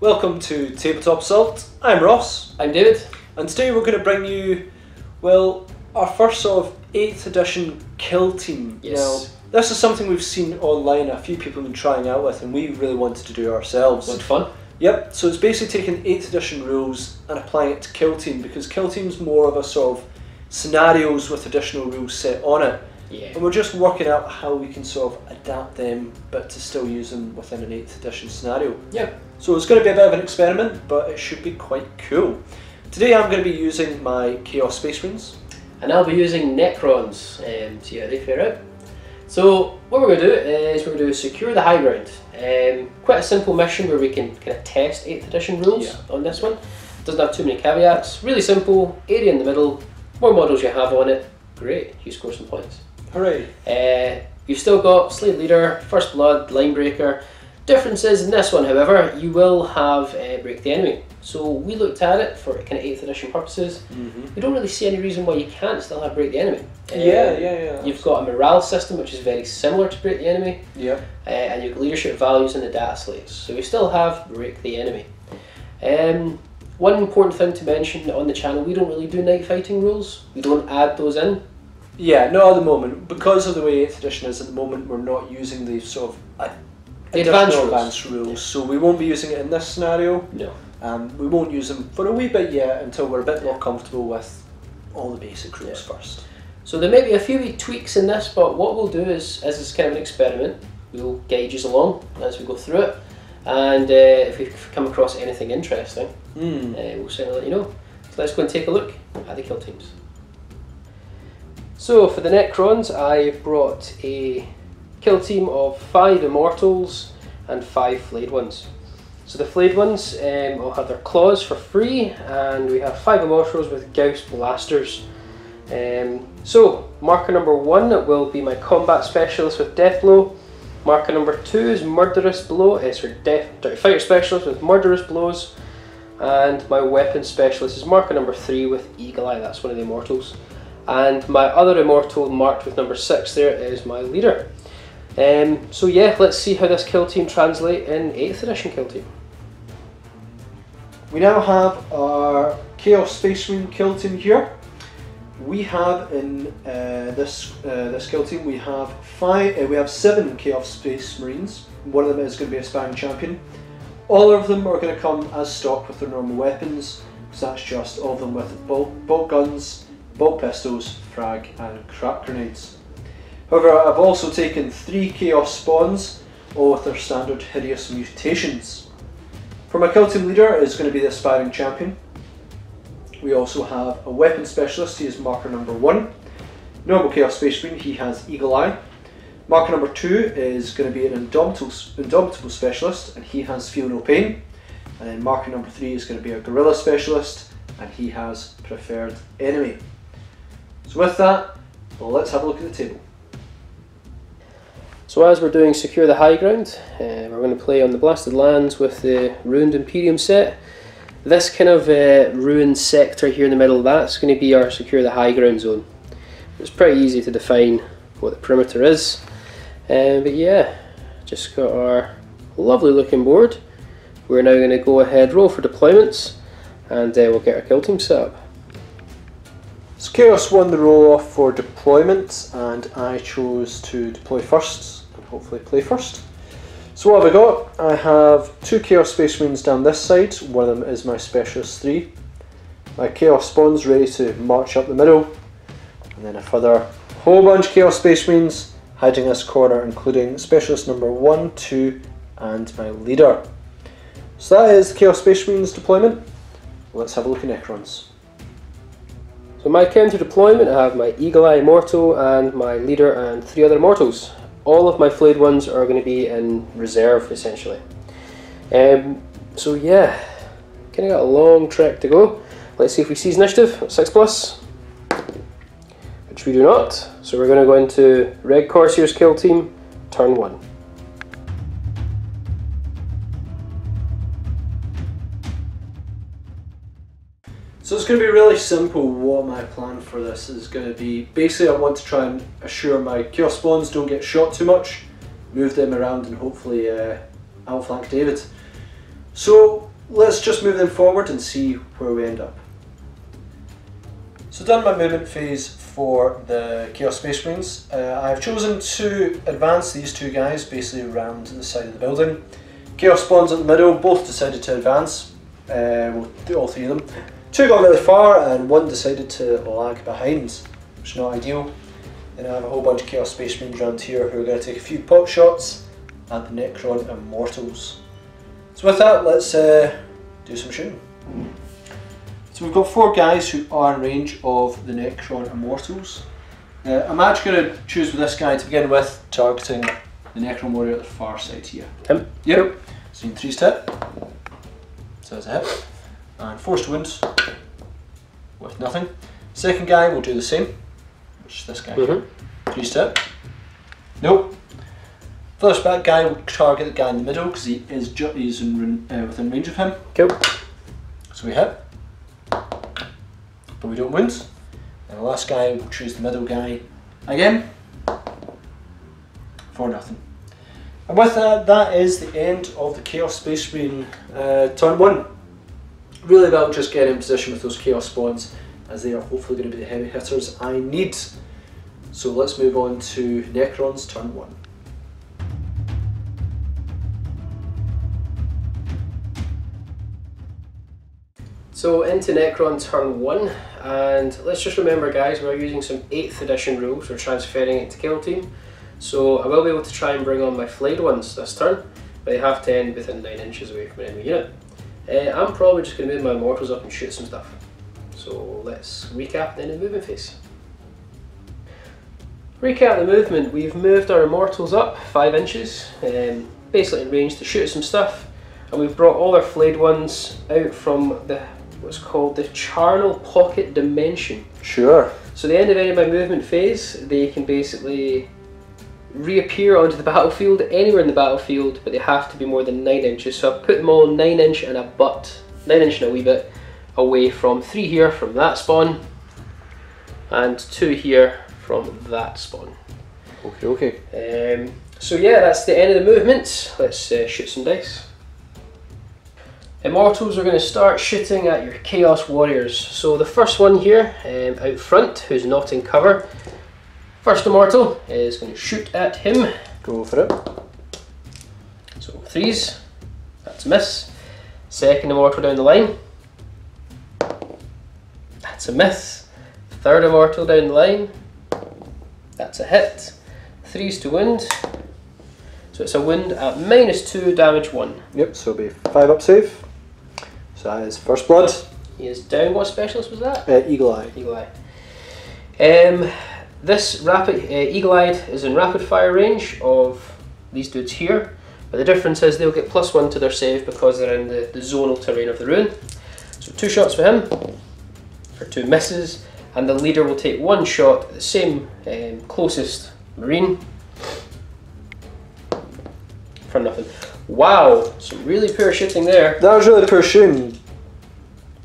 Welcome to Tabletop Assault. I'm Ross. I'm David. And today we're going to bring you, well, our first sort of 8th edition kill team. Yes. Now, this is something we've seen online, a few people have been trying out with, and we really wanted to do ourselves. What fun. Yep, so it's basically taking 8th edition rules and applying it to kill team, because kill team's more of a sort of scenarios with additional rules set on it. Yeah. And we're just working out how we can sort of adapt them, but to still use them within an 8th edition scenario. Yeah. So it's going to be a bit of an experiment, but it should be quite cool. Today I'm going to be using my Chaos Space Marines. And I'll be using Necrons, so yeah, they fare out. So what we're going to do is we're going to secure the high ground. Quite a simple mission where we can kind of test 8th edition rules on this one. Doesn't have too many caveats. Really simple, area in the middle, more models you have on it, great, you score some points. Hooray! You've still got Slave Leader, First Blood, Line Breaker. Differences in this one, however, you will have Break the Enemy. So we looked at it for kind of 8th edition purposes. We don't really see any reason why you can't still have Break the Enemy. Yeah. You've got a morale system which is very similar to Break the Enemy. Yeah. And you've got leadership values in the data slates. So we still have Break the Enemy. One important thing to mention on the channel, we don't really do night fighting rules. We don't add those in. Yeah, not at the moment. Because of the way 8th edition is at the moment, we're not using the sort of advanced rules. Yeah. So we won't be using it in this scenario. No. We won't use them for a wee bit yet until we're a bit more comfortable with all the basic rules first. So there may be a few wee tweaks in this, but what we'll do is, as it's kind of an experiment, we'll guide you along as we go through it. And if we come across anything interesting, we'll certainly let you know. So let's go and take a look at the kill teams. So for the Necrons, I've brought a kill team of 5 Immortals and 5 Flayed Ones. So the Flayed Ones will have their claws for free, and we have 5 Immortals with Gauss blasters. So marker number 1 will be my combat specialist with Death Blow. Marker number 2 is Murderous Blow, Fighter Specialist with Murderous Blows. And my weapon specialist is marker number 3 with Eagle Eye, that's one of the Immortals. And my other Immortal marked with number 6 there is my leader. So yeah, let's see how this kill team translates in 8th edition kill team. We now have our Chaos Space Marine kill team here. We have in this kill team we have 7 Chaos Space Marines. One of them is going to be a sparring champion. All of them are going to come as stock with their normal weapons. So that's just all of them with bolt guns, bolt pistols, frag and crack grenades. However, I've also taken 3 Chaos Spawns, all with their standard hideous mutations. For my kill team leader is going to be the aspiring champion. We also have a weapon specialist, he is marker number 1. Normal Chaos Space Marine, he has Eagle Eye. Marker number 2 is going to be an indomitable specialist, and he has Feel No Pain. And then marker number 3 is going to be a guerrilla specialist, and he has Preferred Enemy. So with that, well, let's have a look at the table. So as we're doing Secure the High Ground, we're going to play on the Blasted Lands with the Ruined Imperium set. This kind of ruined sector here in the middle, that's going to be our Secure the High Ground zone. It's pretty easy to define what the perimeter is. But yeah, just got our lovely looking board. We're now going to go ahead, roll for deployments, and we'll get our kill team set up. So Chaos won the roll off for deployment, and I chose to deploy first and hopefully play first. So what have I got? I have 2 Chaos Space Marines down this side. One of them is my Specialist 3. My Chaos Spawns ready to march up the middle, and then a further whole bunch of Chaos Space Marines hiding this corner, including Specialist number 1, 2 and my leader. So that is the Chaos Space Marines deployment. Let's have a look at Necrons. So my counter deployment, I have my Eagle Eye Immortal and my leader and 3 other Immortals. All of my Flayed Ones are going to be in reserve, essentially. So yeah, kind of got a long trek to go. Let's see if we seize initiative, 6+, which we do not. So we're going to go into Red Corsairs kill team, turn 1. So it's going to be really simple what my plan for this is going to be. Basically I want to try and assure my Chaos Spawns don't get shot too much, move them around and hopefully outflank David. So let's just move them forward and see where we end up. So done my movement phase for the Chaos Space Marines. I've chosen to advance these two guys basically around the side of the building. Chaos Spawns at the middle, both decided to advance. We'll do all three of them. Two got really far and one decided to lag behind, which is not ideal. Then I have a whole bunch of Chaos Space Marines around here who are going to take a few pot shots at the Necron Immortals. So with that, let's do some shooting. So we've got four guys who are in range of the Necron Immortals. I'm actually going to choose with this guy to begin with, targeting the Necron warrior at the far side here. Him? Yep. So you can 3 step. So that's a hit. And forced wounds with nothing. Second guy will do the same, which is this guy. 3 step. Nope. Flashback guy will target the guy in the middle because he's within range of him. Cool. So we hit, but we don't wound. And the last guy will choose the middle guy again for nothing. And with that, that is the end of the Chaos Space Marine turn 1. Really about just getting in position with those Chaos Spawns, as they are hopefully going to be the heavy hitters I need. So let's move on to Necrons turn 1. So into Necron turn 1, and let's just remember guys, we're using some 8th edition rules, we're transferring it to Kill Team. So I will be able to try and bring on my Flayed Ones this turn, but they have to end within 9 inches away from an enemy unit. I'm probably just going to move my Immortals up and shoot some stuff. So let's recap then in the movement phase. Recap the movement, we've moved our Immortals up 5 inches, basically in range to shoot some stuff, and we've brought all our Flayed Ones out from the what's called the charnel pocket dimension. Sure. So at the end of any of my movement phase, they can basically reappear onto the battlefield, anywhere in the battlefield, but they have to be more than 9 inches. So I've put them all 9 inch and a butt, 9 inch and a wee bit away from 3 here from that spawn, and 2 here from that spawn. Okay. So yeah, that's the end of the movement. Let's shoot some dice. Immortals are going to start shooting at your Chaos Warriors. So the first one here, out front, who's not in cover, first Immortal is going to shoot at him. Go for it. So 3s, that's a miss. Second Immortal down the line, that's a miss. Third Immortal down the line, that's a hit. 3s to wound. So it's a wound at -2, damage 1. Yep, so it'll be 5 up save. So that is first blood. He is down. What specialist was that? Eagle Eye. Eagle Eye. This rapid Eagle Eye is in rapid fire range of these dudes here, but the difference is they'll get +1 to their save because they're in the zonal terrain of the ruin. So 2 shots for him, for 2 misses, and the leader will take 1 shot at the same closest Marine for nothing. Wow, some really poor shooting there. That was really poor shooting,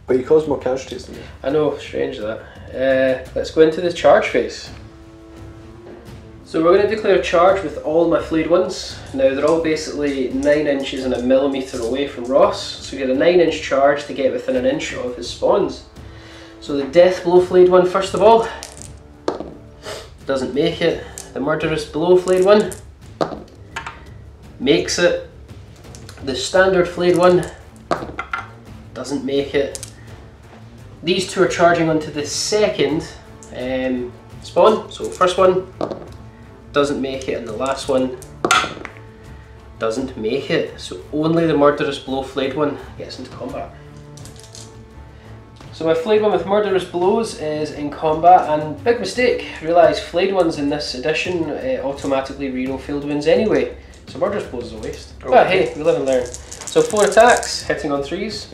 but you caused more casualties than me. I know, strange that. Let's go into the charge phase. So we're going to declare charge with all my Flayed Ones. Now they're all basically 9 inches and a millimetre away from Ross, so you get a 9 inch charge to get within an inch of his spawns. So the Death Blow Flayed One first of all, doesn't make it. The Murderous Blow Flayed One makes it. The Standard Flayed One doesn't make it. These two are charging onto the second spawn, so first one doesn't make it and the last one doesn't make it. So only the Murderous Blow Flayed One gets into combat. So my Flayed One with Murderous Blows is in combat, and big mistake, realise Flayed Ones in this edition automatically reroll field wounds anyway. So Murderous Blows is a waste. Okay. But hey, we live and learn. So 4 attacks, hitting on 3s.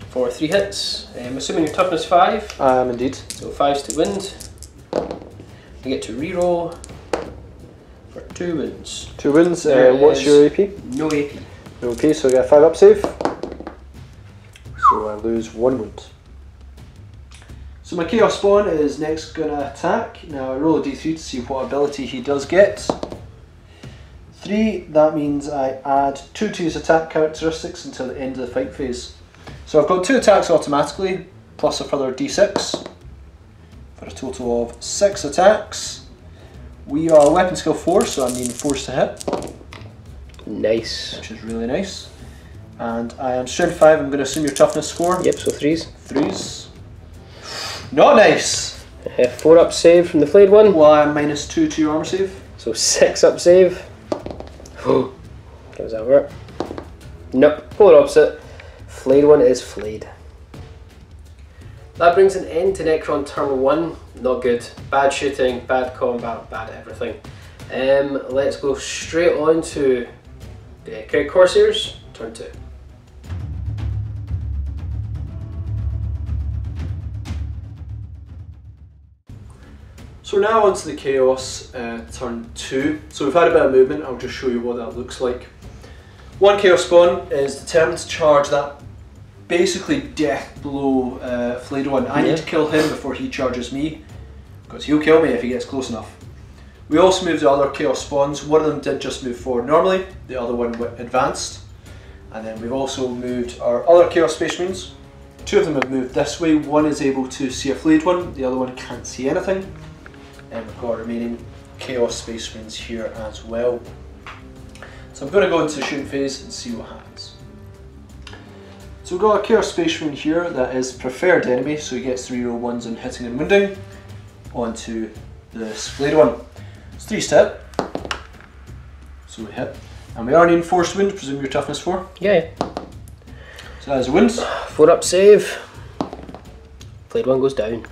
For 3 hits. I'm assuming your toughness 5. Indeed. So 5s to wound. You get to reroll for 2 wounds. 2 wounds. What's your AP? No AP. No AP, so I get a 5 up save. So I lose 1 wound. So my Chaos Spawn is next going to attack. Now I roll a d3 to see what ability he does get. 3, that means I add 2 to his attack characteristics until the end of the fight phase. So I've got 2 attacks automatically, plus a further d6, for a total of 6 attacks. We are weapon skill 4, so I'm needing force to hit. Nice. Which is really nice. And I am strength 5, I'm going to assume your toughness 4. Yep, so 3s. 3s. Not nice! 4 up save from the Flayed One. Well, I'm minus 2 to your armor save. So 6 up save. How does that work? Nope, polar opposite. Flayed One is flayed. That brings an end to Necron turn 1. Not good. Bad shooting, bad combat, bad everything. Let's go straight on to the Corsairs, turn 2. So we're now onto the Chaos turn 2. So we've had a bit of movement, I'll just show you what that looks like. One Chaos Spawn is determined to charge that basically death blow Flayed One. I need to kill him before he charges me, because he'll kill me if he gets close enough. We also moved the other Chaos Spawns. One of them did just move forward normally, the other one advanced. And then we've also moved our other Chaos Space Marines. 2 of them have moved this way. One is able to see a Flayed One, the other one can't see anything. And we've got remaining Chaos Space Marines here as well. So I'm going to go into the shooting phase and see what happens. So we've got a Chaos Space Marine here that is preferred enemy, so he gets 3 reroll 1s on hitting and wounding onto this Flayed One. It's 3 step, so we hit. And we are needing force wound, presume your toughness 4? Yeah. So that is a wound. 4 up save. Flayed One goes down.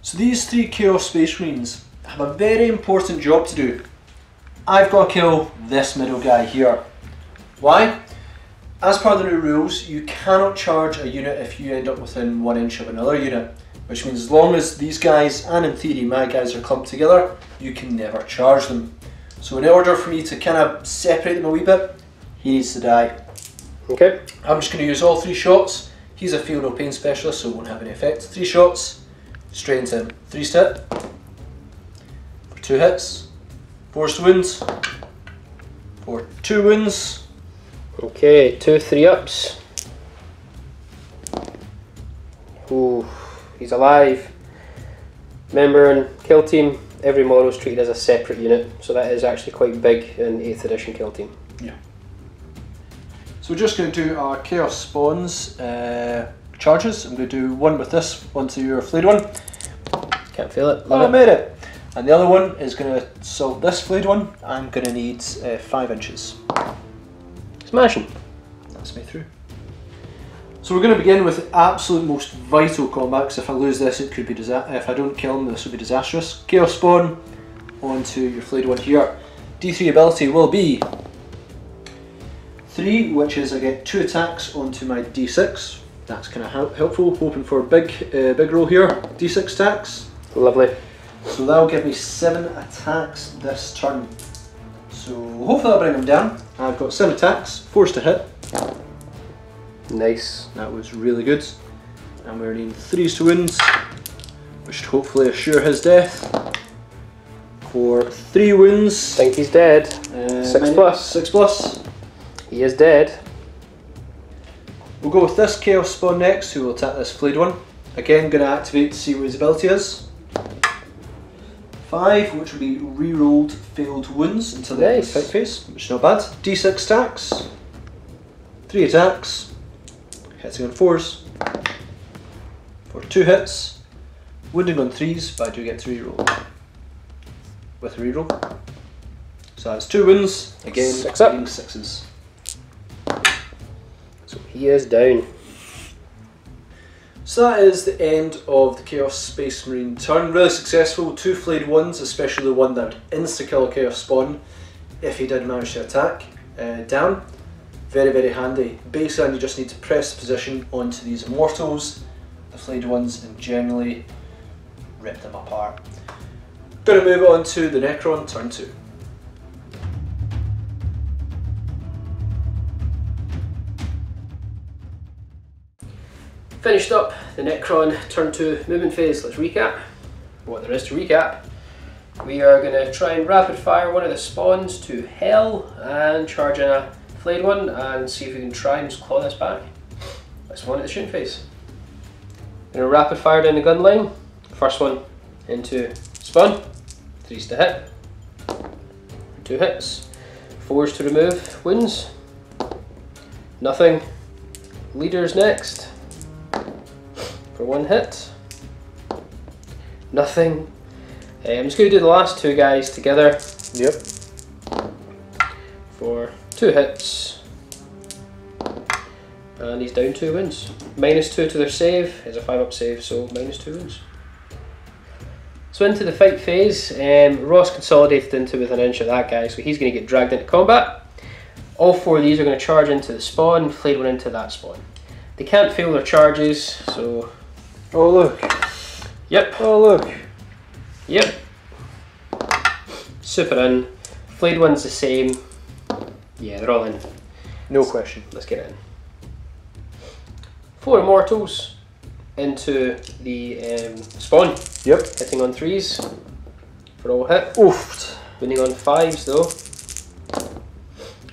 So these 3 Chaos Space Marines have a very important job to do. I've got to kill this middle guy here. Why? As per the new rules, you cannot charge a unit if you end up within 1 inch of another unit. Which means as long as these guys, and in theory my guys, are clumped together, you can never charge them. So in order for me to kind of separate them a wee bit, he needs to die. Okay. I'm just going to use all 3 shots. He's a feel no pain specialist, so it won't have any effect. 3 shots, straight into him. 3 step, for 2 hits, forced wounds, for 2 wounds. Okay, 2 3 ups. Ooh, he's alive. Remember, in Kill Team, every model is treated as a separate unit, so that is actually quite big in 8th edition Kill Team. Yeah. So we're just going to do our Chaos Spawns charges. I'm going to do one with this, one to your Flayed One. Can't feel it. Oh, I made it! And the other one is going to assault this Flayed One. I'm going to need 5 inches. Smashing. That's me through. So we're going to begin with the absolute most vital combat, because if I lose this it could be if I don't kill him this would be disastrous. Chaos Spawn onto your Flayed One here. D3 ability will be 3, which is I get 2 attacks onto my D6. That's kind of helpful, hoping for a big roll here. D6 attacks. Lovely. So that'll give me 7 attacks this turn. So hopefully I'll bring them down. I've got 7 attacks, forced to hit. Nice. That was really good. And we're needing 3s to wound, which should hopefully assure his death. For 3 wounds. Think he's dead. 6 plus. 6 plus. He is dead. We'll go with this Chaos Spawn next, who will attack this Flayed One. Again, going to activate to see what his ability is. 5, which will be re-rolled failed wounds until the end of the fight phase, which is not bad. D6 attacks. 3 attacks. Hitting on 4s. For 2 hits. Wounding on 3s, but I do get to re-roll. With a re-roll. So that's 2 wounds. Again, 6 up. 6s. So he is down. So that is the end of the Chaos Space Marine turn. Really successful. 2 Flayed Ones, especially the one that would insta-kill a Chaos Spawn if he did manage to attack down. Very, very handy. Basically, you just need to press the position onto these Immortals, the Flayed Ones, and generally rip them apart. Going to move on to the Necron, turn 2. Finished up the Necron turn 2 movement phase. Let's recap what there is to recap. we are going to try and rapid fire one of the spawns to hell and charge in a Flayed One and see if we can try and just claw this back. Let's one at the shooting phase. Going to rapid fire down the gun line. First one into spawn. 3s to hit. 2 hits. 4s to remove. Wounds. Nothing. Leaders next. For 1 hit. Nothing. I'm just going to do the last 2 guys together. Yep. For 2 hits. And he's down 2 wounds. -2 to their save. It's a 5-up save, so -2 wounds. So into the fight phase, Ross consolidated into within an inch of that guy, so he's going to get dragged into combat. All 4 of these are going to charge into the spawn, Flayed One into that spawn. They can't fail their charges, so... Oh look. Yep. Oh look. Yep. Super in. Flayed One's the same. Yeah, they're all in. No question. Let's get it in. 4 Immortals into the spawn. Yep. Hitting on 3s for all hit. Oof. Winning on 5s though.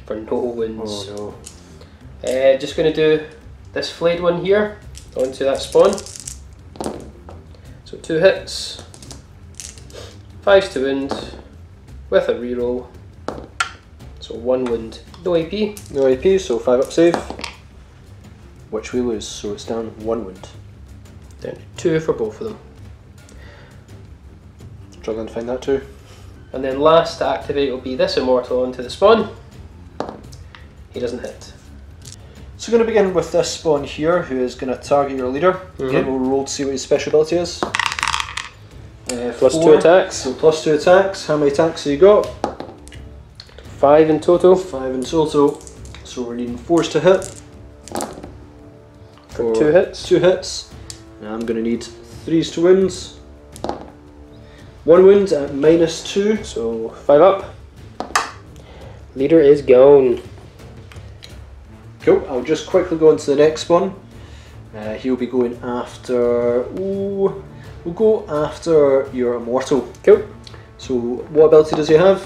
For no wins. Oh no. Just going to do this Flayed One here onto that spawn. So 2 hits. 5s to wound with a reroll. So 1 wound. No AP. No AP, so 5-up save. Which we lose, so it's down 1 wound. Down to 2 for both of them. Struggling to find that too. And then last to activate will be this Immortal onto the spawn. He doesn't hit. So we're going to begin with this spawn here, who is going to target your leader. Again, we'll roll to see what his special ability is. Plus 4. 2 attacks. So plus 2 attacks. How many attacks have you got? 5 in total. 5 in total. So we're needing 4s to hit. For 2 hits. 2 hits. Now I'm going to need 3s to wounds. 1 wound at -2. So 5 up. Leader is gone. Cool. I'll just quickly go on to the next spawn. He'll be going after... Ooh, we'll go after your Immortal. Cool. So what ability does he have?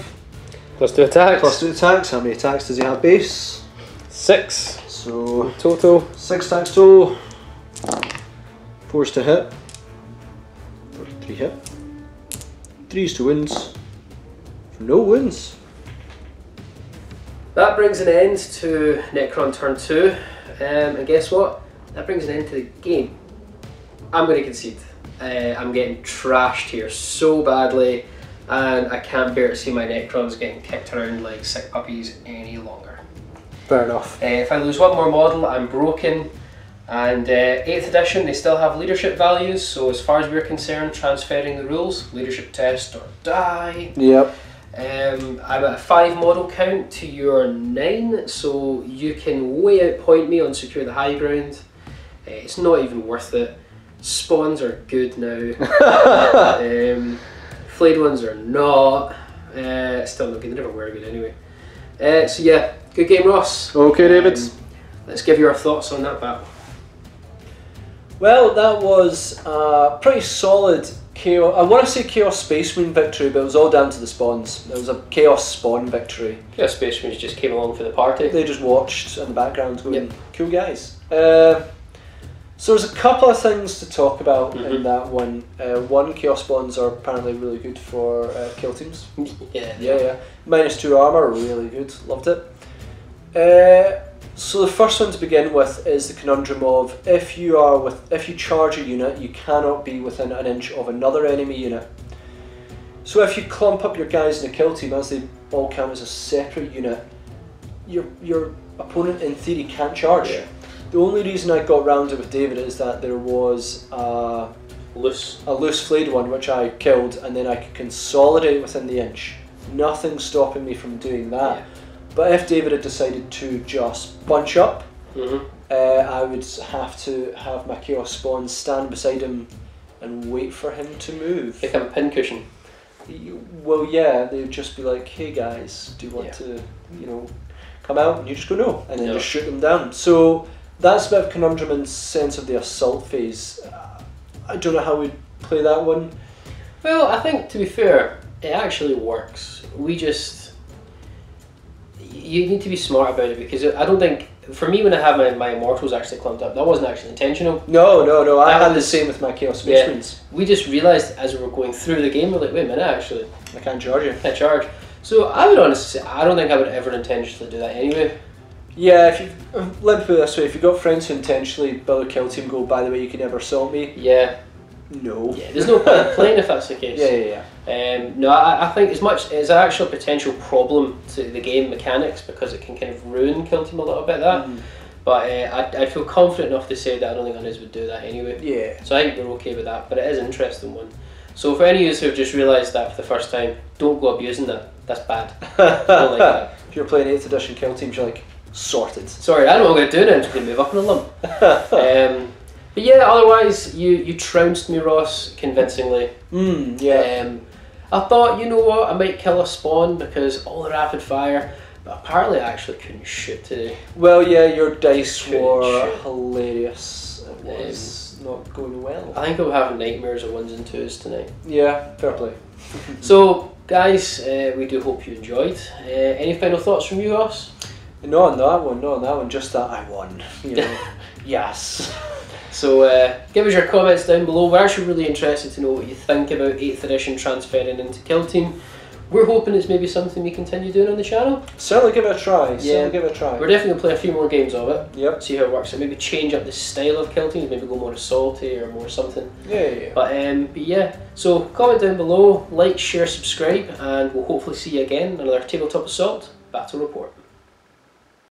Plus 2 attacks. Plus 2 attacks. How many attacks does he have base? 6. So Total. 6 attacks total. 4s to hit. For 3 hit. 3s to wounds. For no wounds. That brings an end to Necron turn 2. And guess what? That brings an end to the game. I'm going to concede. I'm getting trashed here so badly, and I can't bear to see my Necrons getting kicked around like sick puppies any longer. Fair enough. If I lose one more model, I'm broken. And 8th edition, they still have leadership values, so as far as we're concerned, transferring the rules, leadership test or die. Yep. I'm at a 5 model count to your 9, so you can way outpoint me on secure the high ground. It's not even worth it. Spawns are good now. Flayed Ones are not. Still not good, they never were good anyway. So yeah, good game, Ross. Okay, David. Let's give you our thoughts on that battle. Well, that was a pretty solid Chaos. I want to say Chaos Space Marine victory, but it was all down to the spawns. It was a Chaos Spawn victory. Yeah, Space Marines just came along for the party. They just watched in the background going, yep. Cool guys. So there's a couple of things to talk about in that one. One, Chaos Spawns are apparently really good for kill teams. Yeah. -2 armor, really good. Loved it. So the first one to begin with is the conundrum of if you charge a unit, you cannot be within an inch of another enemy unit. So if you clump up your guys in a kill team, as they all count as a separate unit, your opponent in theory can't charge. Yeah. The only reason I got round it with David is that there was a loose Flayed One which I killed, and then I could consolidate within the inch. Nothing stopping me from doing that. Yeah. But if David had decided to just bunch up, I would have to have my Chaos Spawn stand beside him and wait for him to move. Like a pincushion. Well, yeah, they'd just be like, "Hey guys, do you want to, come out?" And you just go no, and then just shoot them down. So that's a bit of a conundrum in sense of the assault phase. I don't know how we'd play that one. Well, I think to be fair, It actually works. You need to be smart about it, because I don't think, for me, when I have my Immortals actually clumped up, that wasn't actually intentional. No, I had the same with my Chaos Space Marines. We just realised as we were going through the game, we're like, wait a minute, actually. I can't charge you. Can't charge. So I would honestly say, I don't think I would ever intentionally do that anyway. Yeah, if you let me put it this way, if you've got friends who intentionally build a kill team, go, by the way, you can never assault me. Yeah. No. Yeah, there's no point in playing if that's the case. Yeah. No, I think as much as an actual potential problem to the game mechanics, because it can kind of ruin kill team a little bit. But I feel confident enough to say that I don't think others would do that anyway. Yeah. So I think we're okay with that. But it is an interesting one. So for any of you who have just realised that for the first time, don't go abusing that. That's bad. Don't like that. If you're playing 8th edition kill teams, you're like, sorted. Sorry, I don't know what I'm going to do now. I'm just going to move up in a lump. But yeah, otherwise, you trounced me, Ross, convincingly. Yeah. I thought, you know what, I might kill a spawn because all the rapid fire, but apparently I actually couldn't shoot today. Well, yeah, your dice were hilarious. It was not going well. I think I'm having nightmares of 1s and 2s tonight. Yeah, fair play. So, guys, we do hope you enjoyed. Any final thoughts from you, Ross? Not on that one, just that I won. You know. Yes. So give us your comments down below. We're actually really interested to know what you think about 8th edition transferring into Kill Team. We're hoping it's maybe something we continue doing on the channel. Certainly give it a try. Yeah. Give it a try. We're definitely going to play a few more games of it. Yep. See how it works. And maybe change up the style of Kill Teams. Maybe go more assaulty or more something. Yeah. But yeah. So comment down below, like, share, subscribe, and we'll hopefully see you again in another Tabletop Assault Battle Report.